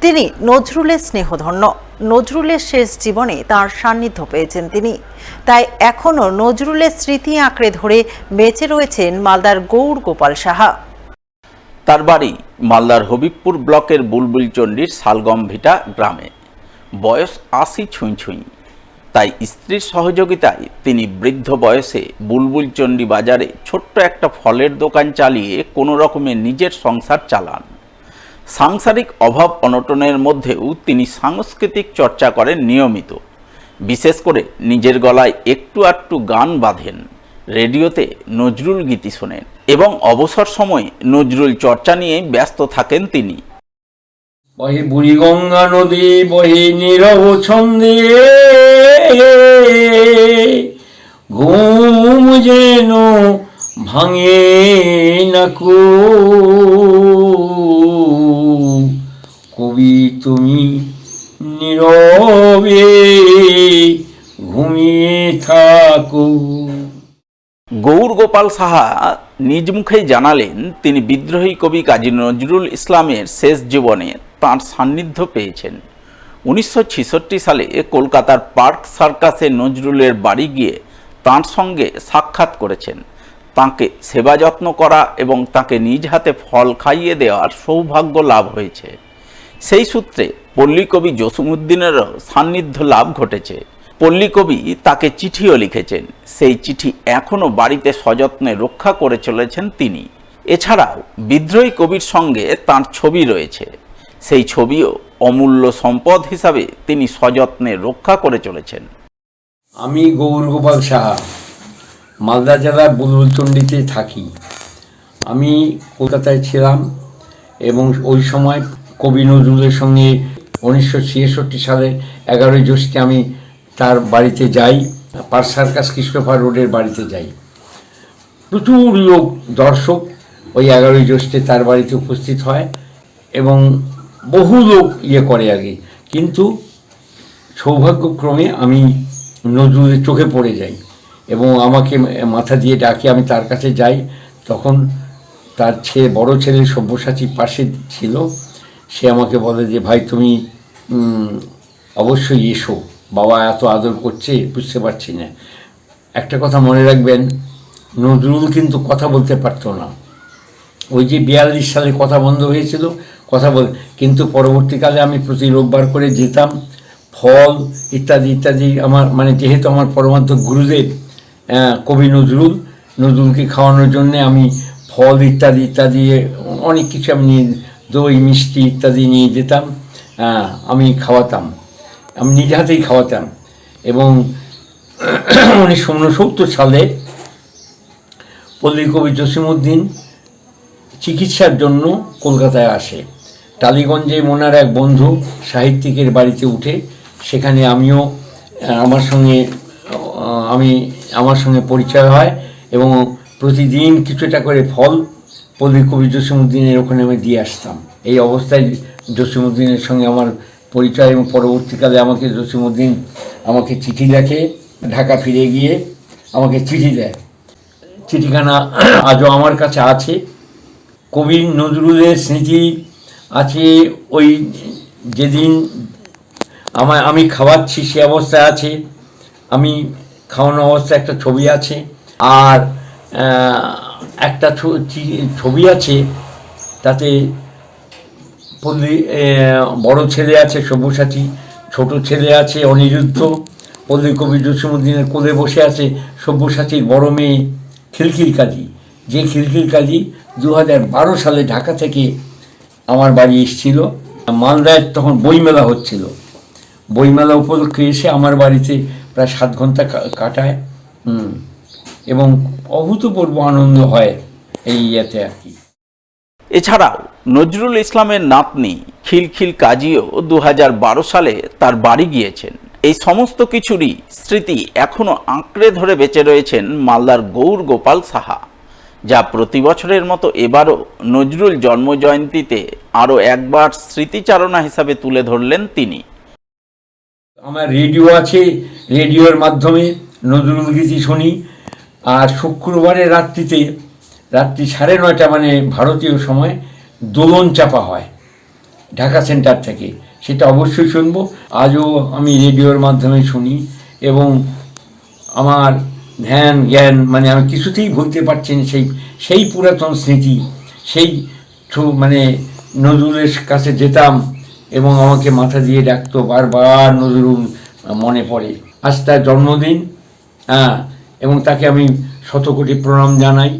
তিনি নজরুলের স্নেহধন্য। নজরুলের শেষ জীবনে তার সান্নিধ্য পেয়েছেন তিনি, তাই এখনও নজরুলের স্মৃতি আঁকড়ে ধরে বেঁচে রয়েছেন মালদার গৌর গোপাল সাহা। তার বাড়ি মালদার হবিবপুর ব্লকের বুলবুলচণ্ডীর শালগমভিটা গ্রামে। বয়স ৮০ ছুঁই ছুঁই। তাই স্ত্রীর সহযোগিতায় তিনি বৃদ্ধ বয়সে বুলবুলচণ্ডী বাজারে ছোট্ট একটা ফলের দোকান চালিয়ে কোনো রকমে নিজের সংসার চালান। সাংসারিক অভাব অনটনের মধ্যেও তিনি সাংস্কৃতিক চর্চা করেন নিয়মিত। বিশেষ করে নিজের গলায় একটু আধটু গান বাঁধেন, রেডিওতে নজরুল গীতি শোনেন এবং অবসর সময়ে নজরুল চর্চা নিয়ে ব্যস্ত থাকেন তিনি। বহে বুড়িগঙ্গা নদী বহে নীরব ছন্দে, ঘুম যেন ভাঙে নাকো, কবি তুমি নীরবে ঘুমিয়ে থাকো। গৌর গোপাল সাহা নিজ মুখেই জানালেন তিনি বিদ্রোহী কবি কাজী নজরুল ইসলামের শেষ জীবনে তাঁর সান্নিধ্য পেয়েছেন। 1966 সালে কলকাতার পার্ক সার্কাসে নজরুলের বাড়ি গিয়ে তাঁর সঙ্গে সাক্ষাৎ করেছেন। তাঁকে সেবা যত্ন করা এবং তাঁকে নিজ হাতে ফল খাইয়ে দেওয়ার সৌভাগ্য লাভ হয়েছে। সেই সূত্রে পল্লীকবি জসিমউদ্দিনেরও সান্নিধ্য লাভ ঘটেছে। পল্লীকবি তাকে চিঠিও লিখেছেন, সেই চিঠি এখনও বাড়িতে সযত্নে রক্ষা করে চলেছেন তিনি। এছাড়াও বিদ্রোহী কবির সঙ্গে তাঁর ছবি রয়েছে, সেই ছবিও অমূল্য সম্পদ হিসাবে তিনি সযত্নে রক্ষা করে চলেছেন। আমি গৌর গোপাল সাহা, মালদা জেলার বুলবুলচণ্ডীতে থাকি। আমি কলকাতায় ছিলাম এবং ওই সময় কবি নজরুলের সঙ্গে 1966 সালে 11ই জ্যৈষ্ঠে আমি তার বাড়িতে যাই, পার্ক সার্কাস কৃষ্ণপাড় রোডের বাড়িতে যাই। প্রচুর লোক দর্শক ওই 11ই জ্যৈষ্ঠে তার বাড়িতে উপস্থিত হয় এবং বহু লোক করে আগে, কিন্তু সৌভাগ্যক্রমে আমি নজরুলের চোখে পড়ে যাই এবং আমাকে মাথা দিয়ে ডাকে। আমি তার কাছে যাই, তখন তার বড় ছেলে সব্যসাচী পাশে ছিল। সে আমাকে বলে যে ভাই তুমি অবশ্যই এসো, বাবা এত আদর করছে বুঝতে পারছি না। একটা কথা মনে রাখবেন, নজরুল কিন্তু কথা বলতে পারতো না। ওই যে 42 সালে কথা বন্ধ হয়েছিল, কথা কিন্তু পরবর্তীকালে আমি প্রতি রোববার করে যেতাম, ফল ইত্যাদি ইত্যাদি আমার যেহেতু আমার পরমার্থ গুরুদেব কবি নজরুলকে খাওয়ানোর জন্যে আমি ফল ইত্যাদি ইত্যাদি অনেক কিছু আমি দই মিষ্টি ইত্যাদি নিয়ে যেতাম, আমি খাওয়াতাম, আমি নিজে হাতেই খাওয়াতাম। এবং 1969 সালে পল্লীকবি জসিমউদ্দিন চিকিৎসার জন্য কলকাতায় আসে। টালিগঞ্জে ওনার এক বন্ধু সাহিত্যিকের বাড়িতে উঠে, সেখানে আমার সঙ্গে পরিচয় হয় এবং প্রতিদিন কিছুটা করে ফল পল্লীকবি জসিমউদ্দিনের ওখানে আমি দিয়ে আসতাম। এই অবস্থায় জসিমউদ্দিনের সঙ্গে আমার পরিচয় এবং পরবর্তীকালে জসিমউদ্দিন আমাকে চিঠি লেখে, ঢাকা ফিরে গিয়ে আমাকে চিঠি দেয়। চিঠিখানা আজও আমার কাছে আছে। কবি নজরুলের স্মৃতি আছে, ওই যেদিন আমি খাওয়াচ্ছি সে অবস্থায় আছে, আমি খাওয়ানো অবস্থায় একটা ছবি আছে, আর একটা ছবি আছে তাতে বড় ছেলে আছে সব্যসাচী, ছোট ছেলে আছে অনিরুদ্ধ, পল্লীকবি জসিমউদ্দিনের কোলে বসে আছে সব্যসাচীর বড় মেয়ে খিলখিল কাজী। যে খিলখিল কাজী 2012 সালে ঢাকা থেকে আমার বাড়ি এসেছিল। মালদায় তখন বইমেলা হচ্ছিল, বইমেলা উপলক্ষে এসে আমার বাড়িতে প্রায় 7 ঘন্টা কাটায় এবং অভূতপূর্ব আনন্দ হয় এই ইয়েতে আর কি। এছাড়াও নজরুল ইসলামের নাতনি খিলখিল কাজীও 2012 সালে তার বাড়ি গিয়েছেন। এই সমস্ত কিছুরই স্মৃতি এখনও আঁকড়ে ধরে বেঁচে রয়েছেন মালদার গৌর গোপাল সাহা, যা প্রতি বছরের মতো এবারও নজরুল জন্মজয়ন্তীতে আরও একবার স্মৃতিচারণা হিসাবে তুলে ধরলেন তিনি। আমার রেডিও আছে, রেডিওর মাধ্যমে নজরুল গীতি শুনি। আর শুক্রবারে রাত্রি 9:30 ভারতীয় সময় দোলন চাপা হয়। ঢাকা সেন্টার থেকে, সেটা অবশ্যই শুনবো। আজও আমি রেডিওর মাধ্যমে শুনি এবং আমার ধ্যান জ্ঞান মানে আমি কিছুতেই ভুলতে পারছি না সেই পুরাতন স্মৃতি। সেই মানে নজরুলের কাছে যেতাম এবং আমাকে মাথা দিয়ে ডাকতো, বারবার নজরুল মনে পড়ে। আজ তার জন্মদিন, এবং তাকে আমি শতকোটি প্রণাম জানাই।